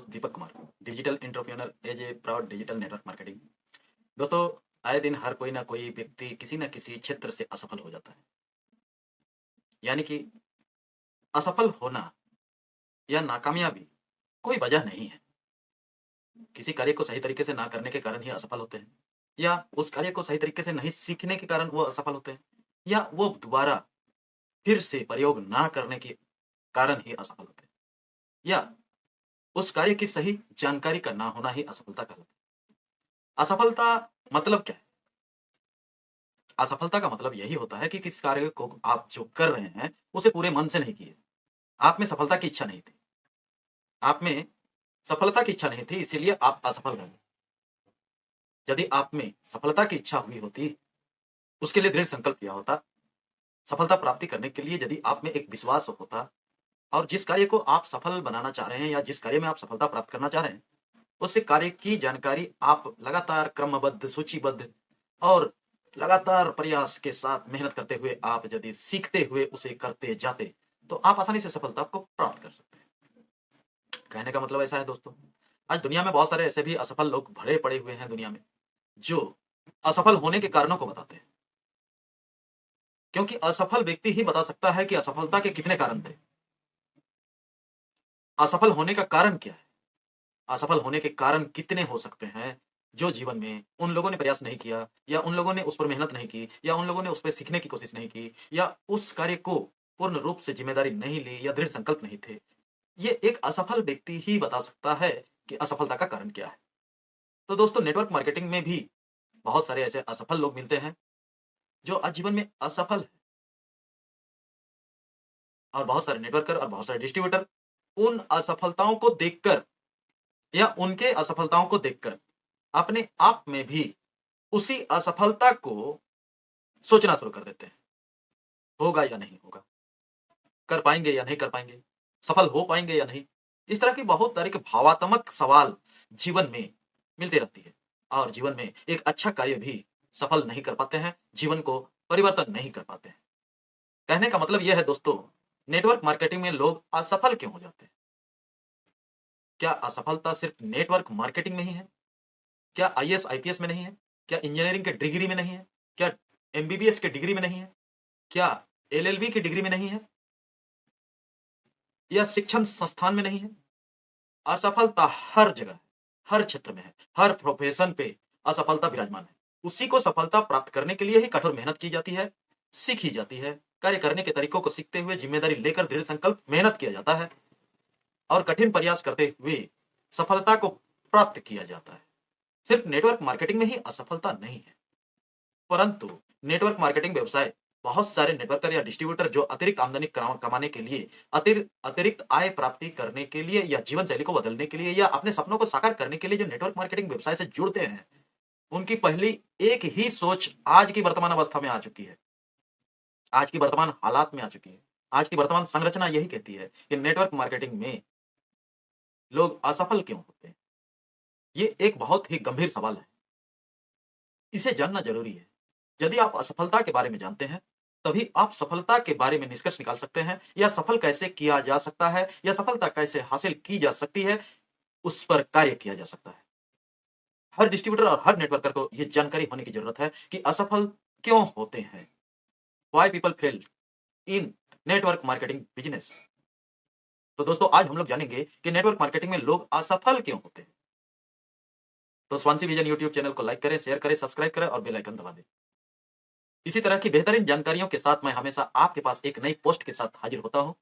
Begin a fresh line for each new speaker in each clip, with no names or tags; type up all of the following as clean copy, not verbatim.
दोस्त Deepak Kumar, digital entrepreneur as a proud digital network marketing. दोस्तों, आए दिन हर कोई ना कोई व्यक्ति किसी न किसी क्षेत्र से असफल हो जाता है। यानी कि असफल होना या नाकामयाबी कोई वजह नहीं है। किसी कार्य को सही तरीके से ना करने के कारण ही असफल होते हैं, या उस कार्य को सही तरीके से नहीं सीखने के कारण वो असफल होते हैं, या वो दोबारा फिर से प्रयोग ना करने के कारण ही असफल होते हैं, या उस कार्य की सही जानकारी का ना होना ही असफलता कहलाता है। असफलता मतलब क्या है? असफलता का मतलब यही होता है कि किस कार्य को आप जो कर रहे हैं, उसे पूरे मन से नहीं किए। आप में सफलता की इच्छा नहीं थी। आप में सफलता की इच्छा नहीं थी, इसीलिए आप असफल रहे। यदि आप में सफलता की इच्छा हुई होती, उसके लिए दृढ़ संकल्प लिया होता, सफलता प्राप्ति करने के लिए यदि आप में एक विश्वास होता और जिस कार्य को आप सफल बनाना चाह रहे हैं या जिस कार्य में आप सफलता प्राप्त करना चाह रहे हैं, उस कार्य की जानकारी आप लगातार क्रमबद्ध, सूचीबद्ध और लगातार प्रयास के साथ मेहनत करते हुए आप यदि सीखते हुए उसे करते जाते, तो आप आसानी से सफलता को प्राप्त कर सकते हैं। कहने का मतलब ऐसा है दोस्तों, आज दुनिया में बहुत सारे ऐसे भी असफल लोग भरे पड़े हुए हैं दुनिया में, जो असफल होने के कारणों को बताते हैं। क्योंकि असफल व्यक्ति ही बता सकता है कि असफलता के कितने कारण थे। असफल होने का कारण क्या है? असफल होने के कारण कितने हो सकते हैं, जो जीवन में उन लोगों ने प्रयास नहीं किया, या उन लोगों ने उस पर मेहनत नहीं की, या उन लोगों ने उस पे सीखने की कोशिश नहीं की, या उस कार्य को पूर्ण रूप से ज़िम्मेदारी नहीं ली या दृढ़ संकल्प नहीं थे। ये एक असफल व्यक्ति ही बता सकता है कि असफलता का कारण क्या है। तो दोस्तों, नेटवर्क मार्केटिंग में भी बहुत सारे ऐसे असफल लोग मिलते हैं, जो आज जीवन में असफल हैं, और बहुत सारे नेटवर्कर और बहुत सारे डिस्ट्रीब्यूटर उन असफलताओं को देखकर या उनके असफलताओं को देखकर अपने आप में भी उसी असफलता को सोचना शुरू कर देते हैं। होगा या नहीं होगा? कर पाएँगे या नहीं कर पाएँगे? सफल हो पाएँगे या नहीं? इस तरह की बहुत तरह के भावात्मक सवाल जीवन में मिलते रहती है, और जीवन में एक अच्छा कार्य भी सफल नहीं कर पाते हैं, जीवन को परिवर्तन नहीं कर पाते हैं। कहने का मतलब ये है दोस्तों, नेटवर्क मार्केटिंग में लोग असफल क्यों हो जाते हैं? क्या असफलता सिर्फ नेटवर्क मार्केटिंग में ही है? क्या आईएएस, आईपीएस में नहीं है? क्या इंजीनियरिंग के डिग्री में नहीं है? क्या एमबीबीएस के डिग्री में नहीं है? क्या एलएलबी की डिग्री में नहीं है? या शिक्षण संस्थान में नहीं है? असफलता हर जगह, हर क्षेत्र में है, हर प्रोफेशन पे असफलता विराजमान है। उसी को सफलता प्राप्त करने के लिए ही कठोर मेहनत की जाती है, सीखी जाती है, कार्य करने के तरीकों को सीखते हुए जिम्मेदारी लेकर दृढ़ संकल्प मेहनत किया जाता है, और कठिन प्रयास करते हुए सफलता को प्राप्त किया जाता है। सिर्फ नेटवर्क मार्केटिंग में ही असफलता नहीं है, परंतु नेटवर्क मार्केटिंग व्यवसाय बहुत सारे नेटवर्कर या डिस्ट्रीब्यूटर जो अतिरिक्त आमदनी कमाने के लिए, अतिरिक्त आय प्राप्ति करने के लिए, या जीवन शैली को बदलने के लिए, या अपने सपनों को साकार करने के लिए जो नेटवर्क मार्केटिंग व्यवसाय से जुड़ते हैं, उनकी पहली एक ही सोच आज की वर्तमान अवस्था में आ चुकी है। आज की वर्तमान हालात में आ चुकी है। आज की वर्तमान संरचना यही कहती है कि नेटवर्क मार्केटिंग में लोग असफल क्यों होते हैं? ये एक बहुत ही गंभीर सवाल है। इसे जानना ज़रूरी है। यदि आप असफलता के बारे में जानते हैं, तभी आप सफलता के बारे में निष्कर्ष निकाल सकते हैं, या सफल कैसे किया जा सकता है, या सफलता कैसे हासिल की जा सकती है, उस पर कार्य किया जा सकता है। हर डिस्ट्रीब्यूटर और हर नेटवर्कर को ये जानकारी होने की ज़रूरत है कि असफल क्यों होते हैं? Why people fail in network marketing business. तो दोस्तों, आज हम लोग जानेंगे कि नेटवर्क मार्केटिंग में लोग असफल क्यों होते हैं। तो स्वांसी विजन यूट्यूब चैनल को लाइक करें, शेयर करें, सब्सक्राइब करें और बेल आइकन दबा दें। इसी तरह की बेहतरीन जानकारियों के साथ मैं हमेशा आपके पास एक नई पोस्ट के साथ हाजिर होता हूं,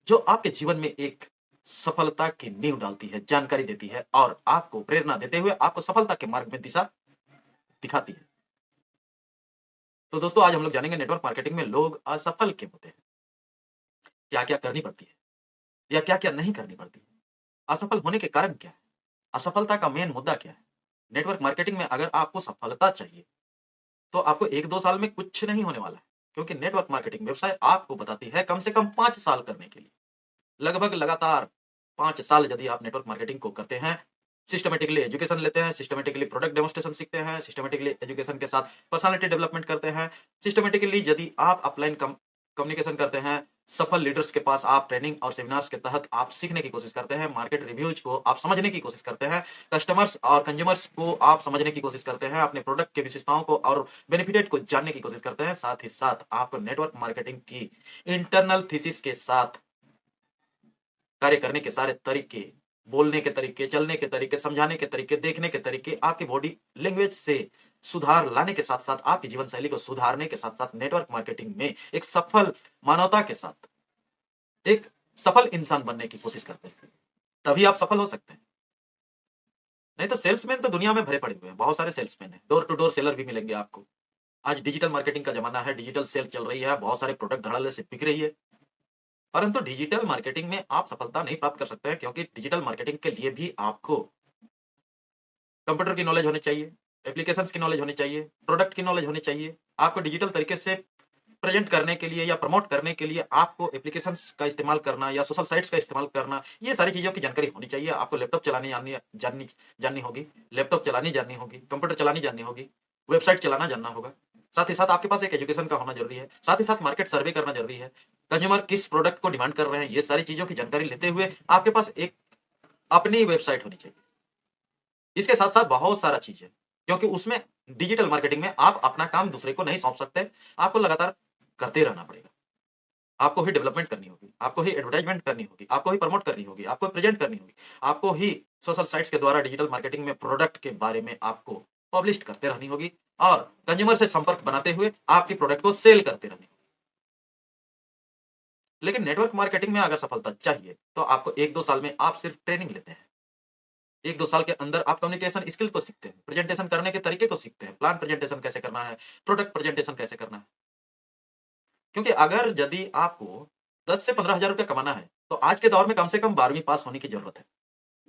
जो आपके जीवन में एक सफलता की नींव डालती है, जानकारी देती है, और आपको प्रेरणा देते हुए आपको सफलता के मार्ग में दिशा दिखाती है। तो दोस्तों, आज हम लोग जानेंगे नेटवर्क मार्केटिंग में लोग असफल क्यों होते हैं, क्या-क्या करनी पड़ती है या क्या-क्या नहीं करनी पड़ती है, असफल होने के कारण क्या है, असफलता का मेन मुद्दा क्या है। नेटवर्क मार्केटिंग में अगर आपको सफलता चाहिए, तो आपको 1-2 साल में कुछ नहीं होने वाला है, क्योंकि नेटवर्क मार्केटिंग व्यवसाय आपको बताती है कम से कम 5 साल करने के लिए। लगभग लगातार 5 साल यदि आप नेटवर्क मार्केटिंग को करते हैं, सिस्टमैटिकली एजुकेशन लेते हैं, सिस्टमैटिकली प्रोडक्ट डेमोंस्ट्रेशन सीखते हैं, सिस्टमैटिकली एजुकेशन के साथ पर्सनैलिटी डेवलपमेंट करते हैं, सिस्टमैटिकली यदि आप अपलाइन कम्युनिकेशन करते हैं, सफल लीडर्स के पास आप ट्रेनिंग और सेमिनार्स के तहत आप सीखने की कोशिश करते हैं, मार्केट रिव्यूज को आप समझने की कोशिश करते हैं, कस्टमर्स और कंज्यूमर्स को आप समझने की कोशिश करते हैं, अपने प्रोडक्ट की विशेषताओं को और बेनिफिट को जानने की कोशिश करते हैं। साथ ही साथ आप नेटवर्क मार्केटिंग की इंटरनल थीसिस के साथ कार्य करने के सारे तरीके, बोलने के तरीके, चलने के तरीके, समझाने के तरीके, देखने के तरीके, आपकी बॉडी लैंग्वेज से सुधार लाने के साथ-साथ, आपकी जीवन शैली को सुधारने के साथ-साथ नेटवर्क मार्केटिंग में एक सफल मानवता के साथ, एक सफल इंसान बनने की कोशिश करते हैं। तभी आप सफल हो सकते हैं। नहीं तो सेल्समैन तो दुनिया में भरे पड़े हुए हैं, बहुत सारे सेल्समैन हैं, डोर टू डोर सेलर भी मिलेंगे आपको। आज डिजिटल मार्केटिंग का ज़माना है, डिजिटल सेल चल रही है, बहुत सारे प्रोडक्ट धड़ल्ले से बिक रही है। परंतु डिजिटल मार्केटिंग में आप सफलता नहीं प्राप्त कर सकते हैं, क्योंकि डिजिटल मार्केटिंग के लिए भी आपको कंप्यूटर की नॉलेज होनी चाहिए, एप्लीकेशंस की नॉलेज होनी चाहिए, प्रोडक्ट की नॉलेज होनी चाहिए। आपको डिजिटल तरीके से प्रेजेंट करने के लिए या प्रमोट करने के लिए आपको एप्लीकेशंस का इस्तेमाल करना या सोशल साइट्स का इस्तेमाल करना, ये सारी चीज़ों की जानकारी होनी चाहिए। आपको लैपटॉप चलानी आनी जाननी जाननी होगी, लैपटॉप चलानी जाननी होगी, कंप्यूटर चलानी जाननी होगी, वेबसाइट चलाना जानना होगा। साथ ही साथ आपके पास एक एजुकेशन का होना ज़रूरी है। साथ ही साथ मार्केट सर्वे करना ज़रूरी है। कंज्यूमर किस प्रोडक्ट को डिमांड कर रहे हैं, ये सारी चीज़ों की जानकारी लेते हुए आपके पास एक अपनी वेबसाइट होनी चाहिए। इसके साथ-साथ बहुत सारा चीज़ है, क्योंकि उसमें डिजिटल मार्केटिंग में आप अपना काम दूसरे को नहीं सौंप सकते, आपको लगातार करते रहना पड़ेगा। आपको ही डेवलपमेंट करनी होगी, आपको ही एडवर्टाइज़मेंट करनी होगी, आपको ही प्रमोट करनी होगी, आपको प्रेज़ेंट करनी होगी, आपको ही सोशल साइट्स के द्वारा डिजिटल मार्केटिंग में प्रोडक्ट के बारे में आपको पब्लिश करते रहनी होगी और कंज्यूमर से संपर्क बनाते हुए आपके प्रोडक्ट को सेल करते रहनी होगी। लेकिन नेटवर्क मार्केटिंग में अगर सफलता चाहिए, तो आपको 1-2 साल में आप सिर्फ ट्रेनिंग लेते हैं। 1-2 साल के अंदर आप कम्युनिकेशन स्किल को सीखते हैं, प्रेजेंटेशन करने के तरीके को सीखते हैं, प्लान प्रेजेंटेशन कैसे करना है, प्रोडक्ट प्रेजेंटेशन कैसे करना है। क्योंकि अगर यदि आपको 10 से 15 हज़ार रुपए कमाना है, तो आज के दौर में कम से कम 12वीं पास होने की ज़रूरत है।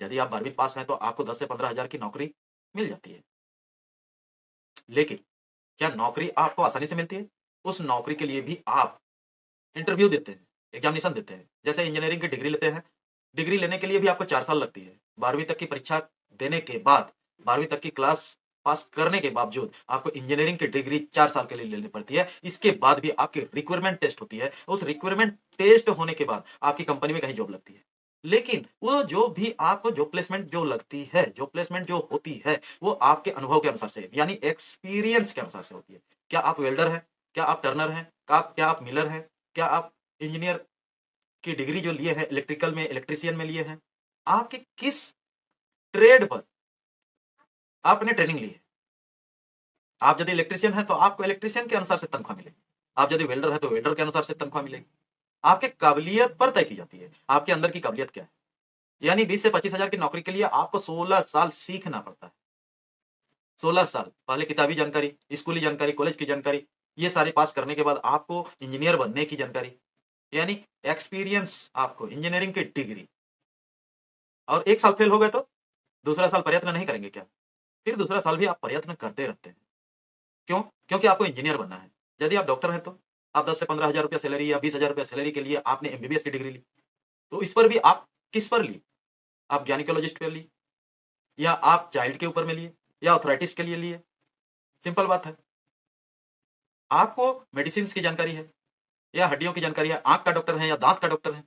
यदि आप 12वीं पास हैं, तो आपको 10 से 15 हज़ार की नौकरी मिल जाती है। लेकिन क्या नौकरी आपको आसानी से मिलती है? उस नौकरी के लिए भी आप इंटरव्यू देते हैं, एग्ज़ामिनेशन देते हैं। जैसे इंजीनियरिंग की डिग्री लेते हैं, डिग्री लेने के लिए भी आपको 4 साल लगती है। 12वीं तक की परीक्षा देने के बाद, 12वीं तक की क्लास पास करने के बावजूद आपको इंजीनियरिंग की डिग्री 4 साल के लिए लेनी पड़ती है। इसके बाद भी आपकी रिक्वायरमेंट टेस्ट होती है। उस रिक्वायरमेंट टेस्ट होने के बाद आपकी कंपनी में कहीं जॉब लगती है। लेकिन वो जो भी आपको जॉब प्लेसमेंट जो लगती है, जॉब प्लेसमेंट जो होती है, वो आपके अनुभव के अनुसार से यानी एक्सपीरियंस के अनुसार से होती है। क्या आप वेल्डर हैं? क्या आप टर्नर हैं? क्या आप मिलर हैं? क्या आप इंजीनियर की डिग्री जो लिए हैं इलेक्ट्रिकल में, इलेक्ट्रीशियन में लिए हैं? आपके किस ट्रेड पर आपने ट्रेनिंग ली है? आप यदि इलेक्ट्रीशियन हैं, तो आपको इलेक्ट्रीशियन के अनुसार से तनख्वाह मिलेगी। आप यदि वेल्डर हैं, तो वेल्डर के अनुसार से तनख्वाह मिलेगी। आपके काबिलियत पर तय की जाती है। आपके अंदर की काबिलियत क्या है? यानी 20 से 25 हज़ार की नौकरी के लिए आपको 16 साल सीखना पड़ता है। 16 साल, पहले किताबी जानकारी, स्कूली जानकारी, कॉलेज की जानकारी, ये सारी पास करने के बाद आपको इंजीनियर बनने की जानकारी, यानी एक्सपीरियंस आपको इंजीनियरिंग की डिग्री और 1 साल फेल हो गए तो? दूसरा साल प्रयत्न नहीं करेंगे क्या? फिर दूसरा साल भी आप प्रयत्न करते रहते हैं। क्यों? क्योंकि आपको इंजीनियर बनना है। यदि आप डॉक्टर हैं तो? आप 10 से 15 हज़ार रुपया सैलरी या 20 हज़ार रुपया सैलरी के लिए आपने एमबीबीएस की डिग्री ली। तो इस पर भी आप किस पर ली? आप गायनेकोलॉजिस्ट पे ली या आप चाइल्ड के ऊपर में लिए या आर्थराइटिस के लिए लिए? सिंपल बात है। आपको मेडिसिन्स की जानकारी है या हड्डियों की जानकारी है, आँख का डॉक्टर है या दाँत का डॉक्टर है।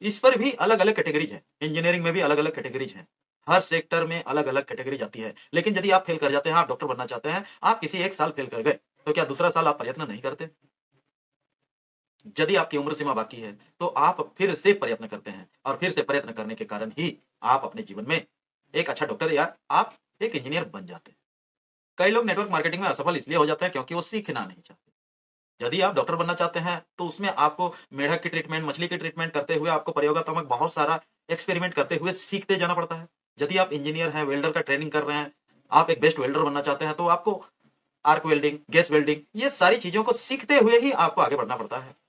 इस पर भी अलग-अलग कैटेगरीज़ हैं। इंजीनियरिंग में भी अलग-अलग कैटेगरीज़ हैं। हर सेक्टर में अलग-अलग कैटेगरीज़ आती है। लेकिन यदि आप फेल कर जाते हैं, आप डॉक्टर बनना चाहते हैं, आप किसी 1 साल फेल कर गए, तो क्या दूसरा साल आप प्रयत्न नहीं करते? यदि आपकी उम्र सीमा बाकी है, तो आप फिर से प्रयत्न करते हैं और फिर से प्रयत्न करने के कारण ही आप अपने जीवन में एक अच्छा डॉक्टर या आप एक इंजीनियर बन जाते हैं। कई लोग नेटवर्क मार्केटिंग में असफल इसलिए हो जाते हैं क्योंकि वो सीखना नहीं चाहते। यदि आप डॉक्टर बनना चाहते हैं, तो उसमें आपको मेढक की ट्रीटमेंट, मछली की ट्रीटमेंट करते हुए आपको प्रयोगात्मक बहुत सारा एक्सपेरिमेंट करते हुए सीखते जाना पड़ता है। यदि आप इंजीनियर हैं, वेल्डर का ट्रेनिंग कर रहे हैं, आप एक बेस्ट वेल्डर बनना चाहते हैं, तो आपको आर्क वेल्डिंग, गैस वेल्डिंग ये सारी चीज़ों को सीखते हुए ही आपको आगे बढ़ना पड़ता है।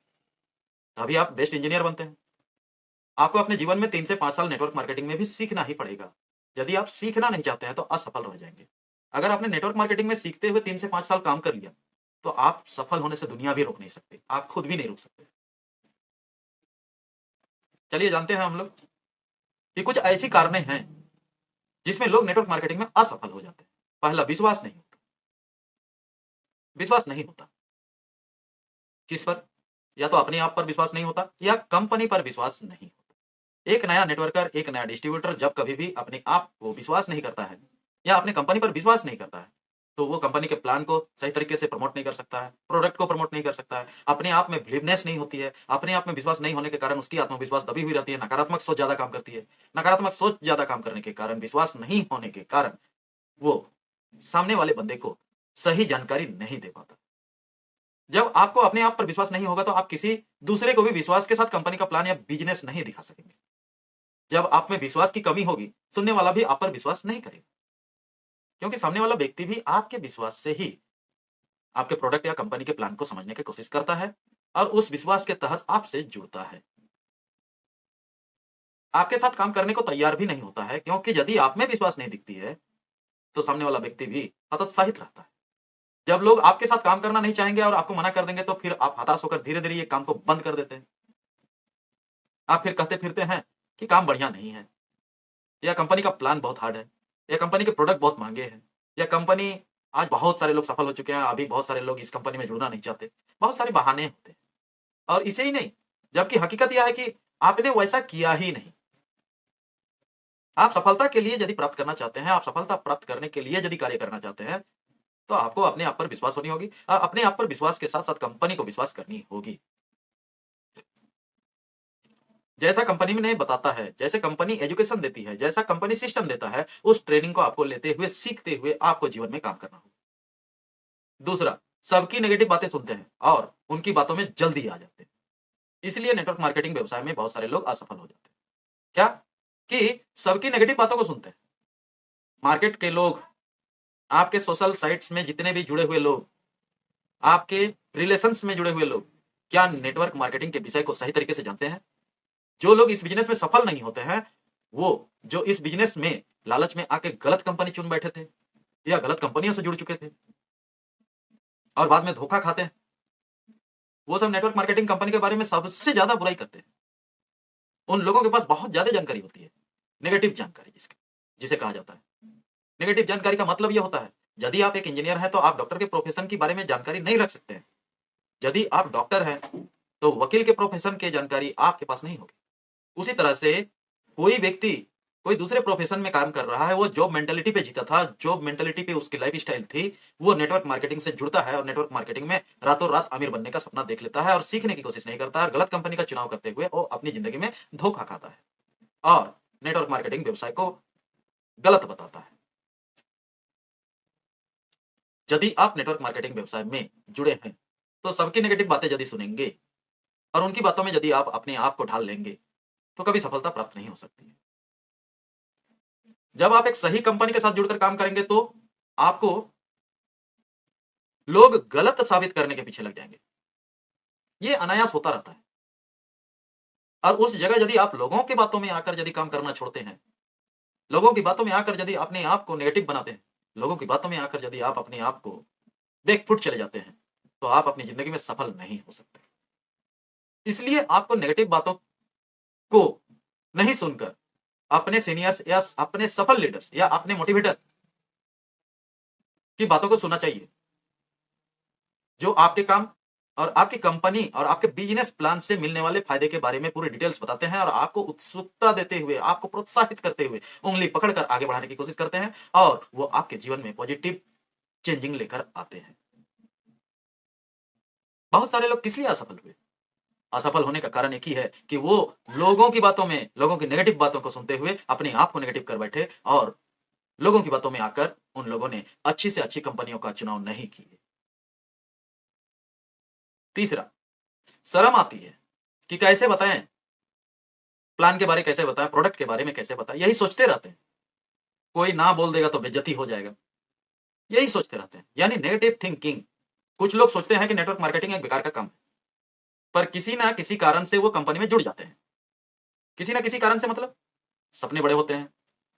तभी आप बेस्ट इंजीनियर बनते हैं। आपको अपने जीवन में 3 से 5 साल नेटवर्क मार्केटिंग में भी सीखना ही पड़ेगा। यदि आप सीखना नहीं चाहते हैं, तो असफल रह जाएँगे। अगर आपने नेटवर्क मार्केटिंग में सीखते हुए 3 से 5 साल काम कर लिया, तो आप सफल होने से दुनिया भी रोक नहीं सकते। आप खुद भी नहीं रोक सकते। चलिए जानते हैं हम लोग कि कुछ ऐसी कारणें हैं, जिसमें लोग नेटवर्क मार्केटिंग में असफल हो जाते हैं। पहला विश्वास नहीं होता। विश्वास नहीं होता। किस पर? या तो अपने आप पर विश्वास नहीं होता या कंपनी पर विश्वास नहीं होता। एक नया नेटवर्कर, एक नया डिस्ट्रीब्यूटर जब कभी भी अपने आप को विश्वास नहीं करता है या अपने कंपनी पर विश्वास नहीं करता है, तो वो कंपनी के प्लान को सही तरीके से प्रमोट नहीं कर सकता है, प्रोडक्ट को प्रमोट नहीं कर सकता है, अपने आप में बिलीवनेस नहीं होती है, अपने आप में विश्वास नहीं होने के कारण उसकी आत्मविश्वास दबी हुई रहती है, नकारात्मक सोच ज्यादा काम करती है। नकारात्मक सोच ज्यादा काम करने के कारण, विश्वास नहीं होने के कारण वो सामने वाले बंदे को सही जानकारी नहीं दे पाता। जब आपको अपने आप पर विश्वास नहीं होगा तो आप किसी दूसरे को भी विश्वास के साथ कंपनी का प्लान या बिजनेस नहीं दिखा सकेंगे। जब आप में विश्वास की कमी होगी, सुनने वाला भी आप पर विश्वास नहीं करेगा, क्योंकि सामने वाला व्यक्ति भी आपके विश्वास से ही आपके प्रोडक्ट या कंपनी के प्लान को समझने की कोशिश करता है और उस विश्वास के तहत आपसे जुड़ता है। आपके साथ काम करने को तैयार भी नहीं होता है, क्योंकि यदि आप में विश्वास नहीं दिखती है, तो सामने वाला व्यक्ति भी हतोत्साहित रहता है। जब लोग आपके साथ काम करना नहीं चाहेंगे और आपको मना कर देंगे, तो फिर आप हताश होकर धीरे-धीरे ये काम को बंद कर देते हैं। आप फिर कहते फिरते हैं कि काम बढ़िया नहीं है, या कंपनी का प्लान बहुत हार्ड है, या कंपनी के प्रोडक्ट बहुत महँगे हैं, या कंपनी आज बहुत सारे लोग सफल हो चुके हैं, अभी बहुत सारे लोग इस कंपनी में जुड़ना नहीं चाहते। बहुत सारे बहाने होते हैं और इसे ही नहीं, जबकि हकीकत यह है कि आपने वैसा किया ही नहीं। आप सफलता के लिए यदि प्राप्त करना चाहते हैं, आप सफलता प्राप्त करने के लिए यदि कार्य करना चाहते हैं, तो आपको अपने आप पर विश्वास होनी होगी। अपने आप पर विश्वास के साथ-साथ कंपनी को विश्वास करनी होगी। जैसा कंपनी में बताता है, जैसे कंपनी एजुकेशन देती है, जैसा कंपनी सिस्टम देता है, उस ट्रेनिंग को आपको लेते हुए, सीखते हुए आपको जीवन में काम करना होगा। दूसरा, सबकी नेगेटिव बातें सुनते हैं और उनकी बातों में जल्दी आ जाते हैं। इसलिए नेटवर्क मार्केटिंग व्यवसाय में बहुत सारे लोग असफल हो जाते हैं। क्या? कि सबकी नेगेटिव बातों को सुनते हैं। मार्केट के लोग, आपके सोशल साइट्स में जितने भी जुड़े हुए लोग, आपके रिलेशंस में जुड़े हुए लोग, क्या नेटवर्क मार्केटिंग के विषय को सही तरीके से जानते हैं? जो लोग इस बिज़नेस में सफल नहीं होते हैं, वो जो इस बिज़नेस में लालच में आके गलत कंपनी चुन बैठे थे या गलत कंपनियों से जुड़ चुके थे और बाद में धोखा खाते हैं, वो सब नेटवर्क मार्केटिंग कंपनी के बारे में सबसे ज़्यादा बुराई करते हैं। उन लोगों के पास बहुत ज़्यादा जानकारी होती है, नेगेटिव जानकारी जिसे कहा जाता है। नेगेटिव जानकारी का मतलब ये होता है, यदि आप एक इंजीनियर हैं, तो आप डॉक्टर के प्रोफ़ेशन के बारे में जानकारी नहीं रख सकते हैं। यदि आप डॉक्टर हैं, तो वकील के प्रोफ़ेशन की जानकारी आपके पास नहीं होगी। उसी तरह से कोई व्यक्ति कोई दूसरे प्रोफेशन में काम कर रहा है, वो जॉब मेंटालिटी पे जीता था, जॉब मेंटालिटी पे उसकी लाइफ़स्टाइल थी, वो नेटवर्क मार्केटिंग से जुड़ता है और नेटवर्क मार्केटिंग में रातों-रात अमीर बनने का सपना देख लेता है और सीखने की कोशिश नहीं करता है और गलत कंपनी का चुनाव करते हुए वो अपनी ज़िंदगी में धोखा खाता है और नेटवर्क मार्केटिंग व्यवसाय को गलत बताता है। यदि आप नेटवर्क मार्केटिंग व्यवसाय में जुड़े हैं, तो सबकी नेगेटिव बातें यदि सुनेंगे और उनकी बातों में यदि आप अपने आप को ढाल लेंगे, तो कभी सफलता प्राप्त नहीं हो सकती है। जब आप एक सही कंपनी के साथ जुड़कर काम करेंगे, तो आपको लोग गलत साबित करने के पीछे लग जाएँगे। ये अनायास होता रहता है और उस जगह यदि आप लोगों की बातों में आकर यदि काम करना छोड़ते हैं, लोगों की बातों में आकर यदि अपने आप को नेगेटिव बनाते हैं, लोगों की बातों में आकर यदि आप अपने आप को बैकफुट चले जाते हैं, तो आप अपनी ज़िंदगी में सफल नहीं हो सकते। इसलिए आपको नेगेटिव बातों को नहीं सुनकर अपने सीनियर्स या अपने सफल लीडर्स या अपने मोटिवेटर की बातों को सुनना चाहिए, जो आपके काम और आपकी कंपनी और आपके बिज़नेस प्लान से मिलने वाले फ़ायदे के बारे में पूरी डिटेल्स बताते हैं और आपको उत्सुकता देते हुए, आपको प्रोत्साहित करते हुए, उँगली पकड़कर आगे बढ़ाने की कोशिश करते हैं और वो आपके जीवन में पॉजिटिव चेंजिंग लेकर आते हैं। बहुत सारे लोग किस लिए असफल हुए? असफल होने का कारण एक ही है कि वो लोगों की बातों में, लोगों की नेगेटिव बातों को सुनते हुए अपने आप को नेगेटिव कर बैठे और लोगों की बातों में आकर उन लोगों ने अच्छी से अच्छी कंपनियों का चुनाव नहीं किए। तीसरा, शर्म आती है कि कैसे बताएँ, प्लान के बारे कैसे बताएँ, प्रोडक्ट के बारे में कैसे बताएँ, यही सोचते रहते हैं। कोई ना बोल देगा तो बेइज्जती हो जाएगा, यही सोचते रहते हैं। यानी नेगेटिव थिंकिंग। कुछ लोग सोचते हैं कि नेटवर्क मार्केटिंग एक बेकार का काम है, पर किसी ना किसी कारण से वो कंपनी में जुड़ जाते हैं। किसी ना किसी कारण से मतलब सपने बड़े होते हैं,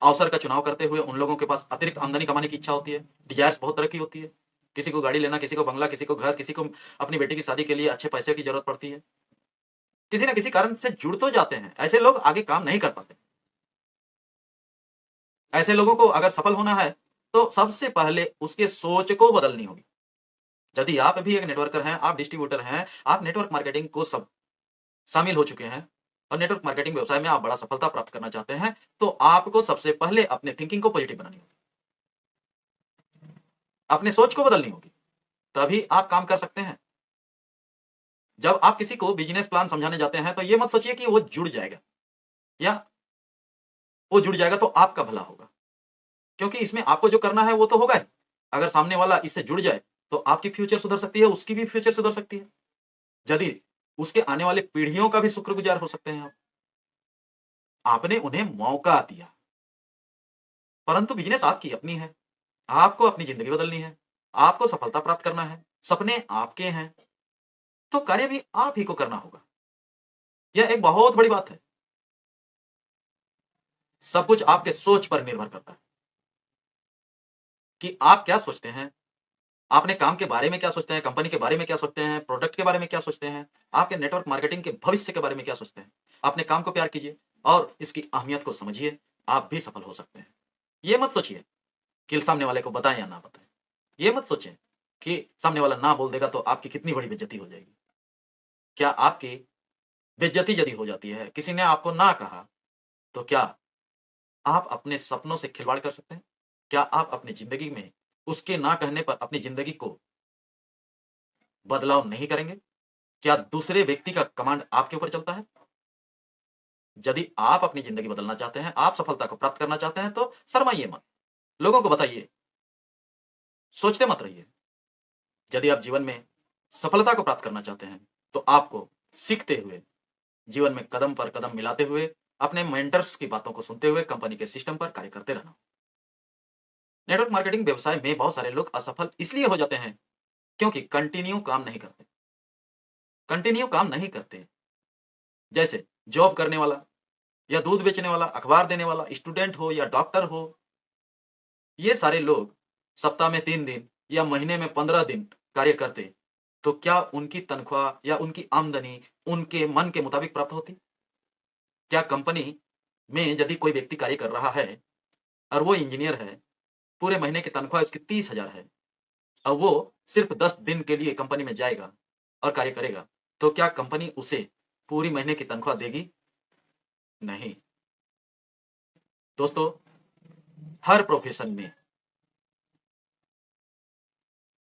अवसर का चुनाव करते हुए उन लोगों के पास अतिरिक्त आमदनी कमाने की इच्छा होती है, डिज़ायर्स बहुत तरह की होती है। किसी को गाड़ी लेना, किसी को बंगला, किसी को घर, किसी को अपनी बेटी की शादी के लिए अच्छे पैसे की ज़रूरत पड़ती है। किसी न किसी कारण से जुड़ तो जाते हैं, ऐसे लोग आगे काम नहीं कर पाते। ऐसे लोगों को अगर सफल होना है, तो सबसे पहले उसके सोच को बदलनी होगी। यदि आप भी एक नेटवर्कर हैं, आप डिस्ट्रीब्यूटर हैं, आप नेटवर्क मार्केटिंग को सब शामिल हो चुके हैं और नेटवर्क मार्केटिंग व्यवसाय में आप बड़ा सफलता प्राप्त करना चाहते हैं, तो आपको सबसे पहले अपने थिंकिंग को पॉजिटिव बनानी होगी। अपने सोच को बदलनी होगी, तभी आप काम कर सकते हैं। जब आप किसी को बिज़नेस प्लान समझाने जाते हैं, तो ये मत सोचिए कि वो जुड़ जाएगा या वो जुड़ जाएगा तो आपका भला होगा, क्योंकि इसमें आपको जो करना है वो तो होगा ही। अगर सामने वाला इससे जुड़ जाए, तो आपकी फ्यूचर सुधर सकती है, उसकी भी फ्यूचर सुधर सकती है। यदि उसके आने वाले पीढ़ियों का भी शुक्रगुजार हो सकते हैं आप। आपने उन्हें मौका दिया, परंतु बिज़नेस आपकी अपनी है। आपको अपनी ज़िंदगी बदलनी है, आपको सफलता प्राप्त करना है, सपने आपके हैं, तो कार्य भी आप ही को करना होगा। यह एक बहुत बड़ी बात है। सब कुछ आपके सोच पर निर्भर करता है कि आप क्या सोचते हैं, आप अपने काम के बारे में क्या सोचते हैं, कंपनी के बारे में क्या सोचते हैं, प्रोडक्ट के बारे में क्या सोचते हैं, आपके नेटवर्क मार्केटिंग के भविष्य के बारे में क्या सोचते हैं। अपने काम को प्यार कीजिए और इसकी अहमियत को समझिए, आप भी सफल हो सकते हैं। ये मत सोचिए कि सामने वाले को बताएं या ना बताएं। ये मत सोचें कि सामने वाला ना बोल देगा तो आपकी कितनी बड़ी बेइज्जती हो जाएगी। क्या आपकी बेइज्जती यदि हो जाती है, किसी ने आपको ना कहा, तो क्या आप अपने सपनों से खिलवाड़ कर सकते हैं? क्या आप अपनी ज़िंदगी में उसके ना कहने पर अपनी ज़िंदगी को बदलाव नहीं करेंगे? क्या दूसरे व्यक्ति का कमांड आपके ऊपर चलता है? यदि आप अपनी ज़िंदगी बदलना चाहते हैं, आप सफलता को प्राप्त करना चाहते हैं, तो शर्माइए मत। लोगों को बताइए, सोचते मत रहिए। यदि आप जीवन में सफलता को प्राप्त करना चाहते हैं, तो आपको सीखते हुए, जीवन में कदम पर कदम मिलाते हुए, अपने मेंटर्स की बातों को सुनते हुए कंपनी के सिस्टम पर कार्य करते रहना। नेटवर्क मार्केटिंग व्यवसाय में बहुत सारे लोग असफल इसलिए हो जाते हैं, क्योंकि कंटिन्यू काम नहीं करते। कंटिन्यू काम नहीं करते। जैसे जॉब करने वाला या दूध बेचने वाला, अखबार देने वाला, स्टूडेंट हो या डॉक्टर हो, ये सारे लोग सप्ताह में 3 दिन या महीने में 15 दिन कार्य करते, तो क्या उनकी तनख्वाह या उनकी आमदनी उनके मन के मुताबिक प्राप्त होती? क्या कंपनी में यदि कोई व्यक्ति कार्य कर रहा है और वो इंजीनियर है, पूरे महीने की तनख्वाह उसकी 30,000 है और वो सिर्फ 10 दिन के लिए कंपनी में जाएगा और कार्य करेगा, तो क्या कंपनी उसे पूरी महीने की तनख्वाह देगी? नहीं। दोस्तों, हर प्रोफेशन में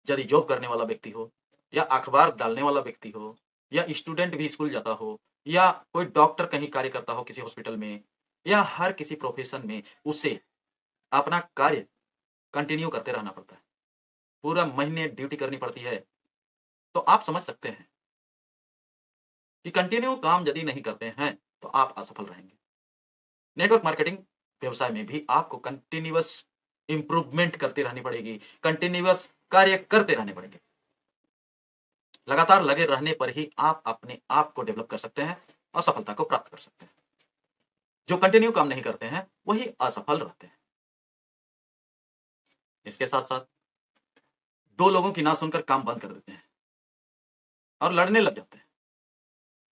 यदि जॉब करने वाला व्यक्ति हो या अखबार डालने वाला व्यक्ति हो या स्टूडेंट भी स्कूल जाता हो या कोई डॉक्टर कहीं कार्य करता हो किसी हॉस्पिटल में या हर किसी प्रोफेशन में, उसे अपना कार्य कंटिन्यू करते रहना पड़ता है। पूरा महीने ड्यूटी करनी पड़ती है। तो आप समझ सकते हैं कि कंटिन्यू काम यदि नहीं करते हैं, तो आप असफल रहेंगे। नेटवर्क मार्केटिंग व्यवसाय में भी आपको कंटिन्यूअस इंप्रूवमेंट करती रहनी पड़ेगी, कंटिन्यूअस कार्य करते रहने पड़ेंगे। लगातार लगे रहने पर ही आप अपने आप को डेवलप कर सकते हैं और सफलता को प्राप्त कर सकते हैं। जो कंटिन्यू काम नहीं करते हैं, वही असफल रहते हैं। इसके साथ-साथ 2 लोगों की ना सुनकर काम बंद कर देते हैं और लड़ने लग जाते हैं,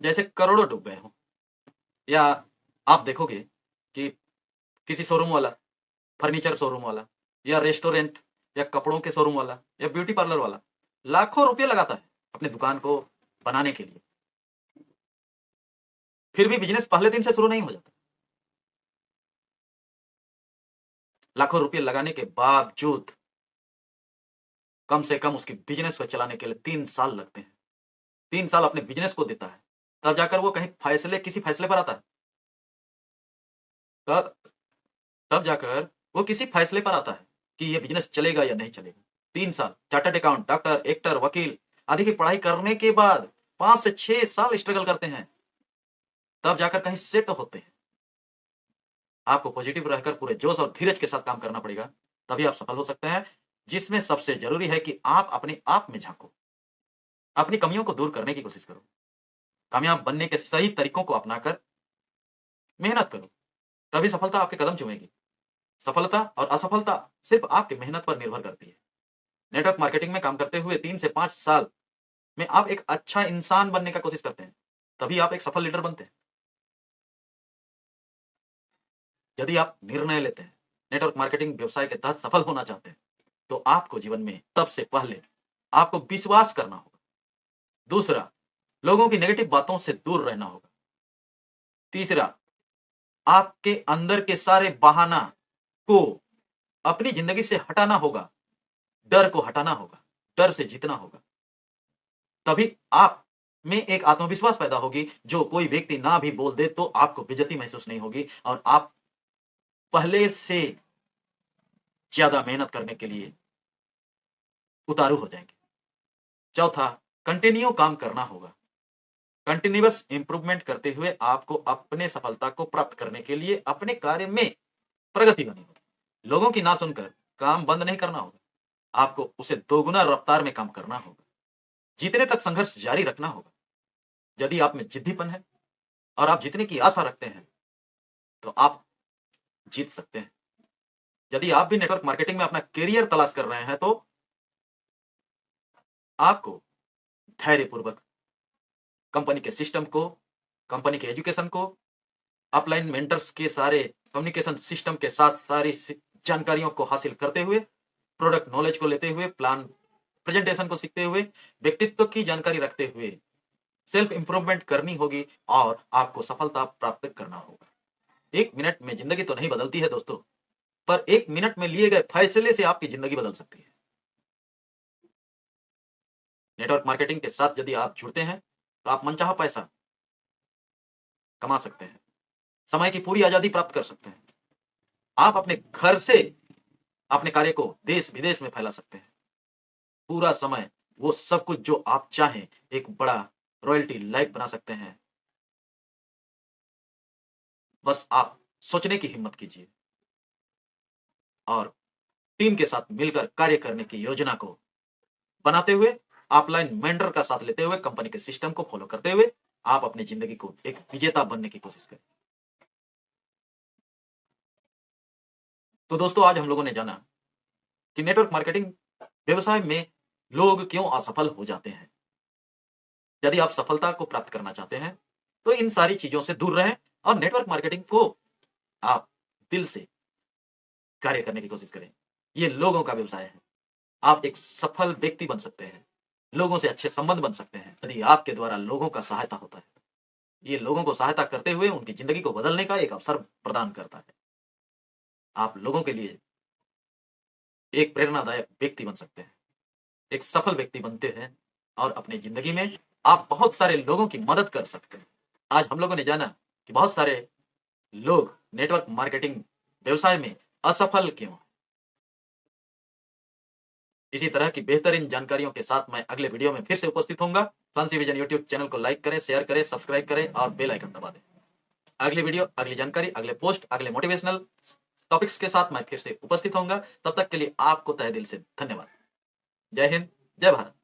जैसे करोड़ों डूब गए हों। या आप देखोगे कि किसी शोरूम वाला, फर्नीचर शोरूम वाला या रेस्टोरेंट या कपड़ों के शोरूम वाला या ब्यूटी पार्लर वाला लाखों रुपए लगाता है अपनी दुकान को बनाने के लिए, फिर भी बिज़नेस पहले दिन से शुरू नहीं हो जाता। लाखों रुपए लगाने के बावजूद कम से कम उसके बिज़नेस को चलाने के लिए 3 साल लगते हैं। 3 साल अपने बिज़नेस को देता है, तब जाकर वो कहीं किसी फैसले पर आता है। तब तब जाकर वो किसी फैसले पर आता है कि ये बिज़नेस चलेगा या नहीं चलेगा। 3 साल चार्टर्ड अकाउंट, डॉक्टर, एक्टर, वकील आदि की पढ़ाई करने के बाद 5 से 6 साल स्ट्रगल करते हैं, तब जाकर कहीं सेट होते हैं। आपको पॉजिटिव रहकर पूरे जोश और धीरज के साथ काम करना पड़ेगा, तभी आप सफल हो सकते हैं। जिसमें सबसे ज़रूरी है कि आप अपने आप में झाँको, अपनी कमियों को दूर करने की कोशिश करो, कामयाब बनने के सही तरीकों को अपनाकर मेहनत करो, तभी सफलता आपके कदम चूमेगी। सफलता और असफलता सिर्फ आपकी मेहनत पर निर्भर करती है। नेटवर्क मार्केटिंग में काम करते हुए 3 से 5 साल में आप एक अच्छा इंसान बनने का कोशिश करते हैं, तभी आप एक सफल लीडर बनते हैं। यदि आप निर्णय लेते हैं, नेटवर्क मार्केटिंग व्यवसाय के तहत सफल होना चाहते हैं, तो आपको जीवन में सबसे पहले आपको विश्वास करना होगा। दूसरा, लोगों की नेगेटिव बातों से दूर रहना होगा। तीसरा, आपके अंदर के सारे बहाना को अपनी जिंदगी से हटाना होगा, डर को हटाना होगा, डर से जीतना होगा। तभी आप में एक आत्मविश्वास पैदा होगी, जो कोई व्यक्ति ना भी बोल दे तो आपको बेइज्जती महसूस नहीं होगी और आप पहले से ज्यादा मेहनत करने के लिए उतारू हो जाएंगे। चौथा, कंटिन्यू काम करना होगा। कंटिन्यूअस इंप्रूवमेंट करते हुए आपको अपने सफलता को प्राप्त करने के लिए अपने कार्य में प्रगति करनी होगी। लोगों की ना सुनकर काम बंद नहीं करना होगा, आपको उसे दोगुना रफ्तार में काम करना होगा। जीतने तक संघर्ष जारी रखना होगा। यदि आप में जिद्दीपन है और आप जीतने की आशा रखते हैं तो आप जीत सकते हैं। यदि आप भी नेटवर्क मार्केटिंग में अपना करियर तलाश कर रहे हैं तो आपको धैर्यपूर्वक कंपनी के सिस्टम को, कंपनी के एजुकेशन को, अपलाइन मेंटर्स के सारे कम्युनिकेशन सिस्टम के साथ सारी जानकारियों को हासिल करते हुए, प्रोडक्ट नॉलेज को लेते हुए, प्लान प्रेजेंटेशन को सीखते हुए, व्यक्तित्व की जानकारी रखते हुए सेल्फ इंप्रूवमेंट करनी होगी और आपको सफलता प्राप्त करना होगा। 1 मिनट में जिंदगी तो नहीं बदलती है दोस्तों, पर 1 मिनट में लिए गए फैसले से आपकी जिंदगी बदल सकती है। नेटवर्क मार्केटिंग के साथ यदि आप जुड़ते हैं तो आप मनचाहा पैसा कमा सकते हैं, समय की पूरी आजादी प्राप्त कर सकते हैं। आप अपने घर से अपने कार्य को देश विदेश में फैला सकते हैं। पूरा समय वो सब कुछ जो आप चाहें, एक बड़ा रॉयल्टी लाइफ बना सकते हैं। बस आप सोचने की हिम्मत कीजिए और टीम के साथ मिलकर कार्य करने की योजना को बनाते हुए, अपलाइन मेंटर का साथ लेते हुए, कंपनी के सिस्टम को फॉलो करते हुए आप अपनी जिंदगी को एक विजेता बनने की कोशिश करें। तो दोस्तों, आज हम लोगों ने जाना कि नेटवर्क मार्केटिंग व्यवसाय में लोग क्यों असफल हो जाते हैं। यदि आप सफलता को प्राप्त करना चाहते हैं तो इन सारी चीजों से दूर रहें और नेटवर्क मार्केटिंग को आप दिल से कार्य करने की कोशिश करें। ये लोगों का व्यवसाय है। आप एक सफल व्यक्ति बन सकते हैं, लोगों से अच्छे संबंध बन सकते हैं यदि आपके द्वारा लोगों का सहायता होता है। ये लोगों को सहायता करते हुए उनकी जिंदगी को बदलने का एक अवसर प्रदान करता है। आप लोगों के लिए एक प्रेरणादायक व्यक्ति बन सकते हैं, एक सफल व्यक्ति बनते हैं और अपनी जिंदगी में आप बहुत सारे लोगों की मदद कर सकते हैं। आज हम लोगों ने जाना कि बहुत सारे लोग नेटवर्क मार्केटिंग व्यवसाय में असफल क्यों हैं। इसी तरह की बेहतरीन जानकारियों के साथ मैं अगले वीडियो में फिर से उपस्थित होऊंगा। फैंसी विजन यूट्यूब चैनल को लाइक करें, शेयर करें, सब्सक्राइब करें और बेल आइकन दबा दें। अगली वीडियो, अगली जानकारी, अगले पोस्ट, अगले मोटिवेशनल टॉपिक्स के साथ मैं फिर से उपस्थित होऊंगा। तब तक के लिए आपको तहे दिल से धन्यवाद। जय हिंद, जय भारत।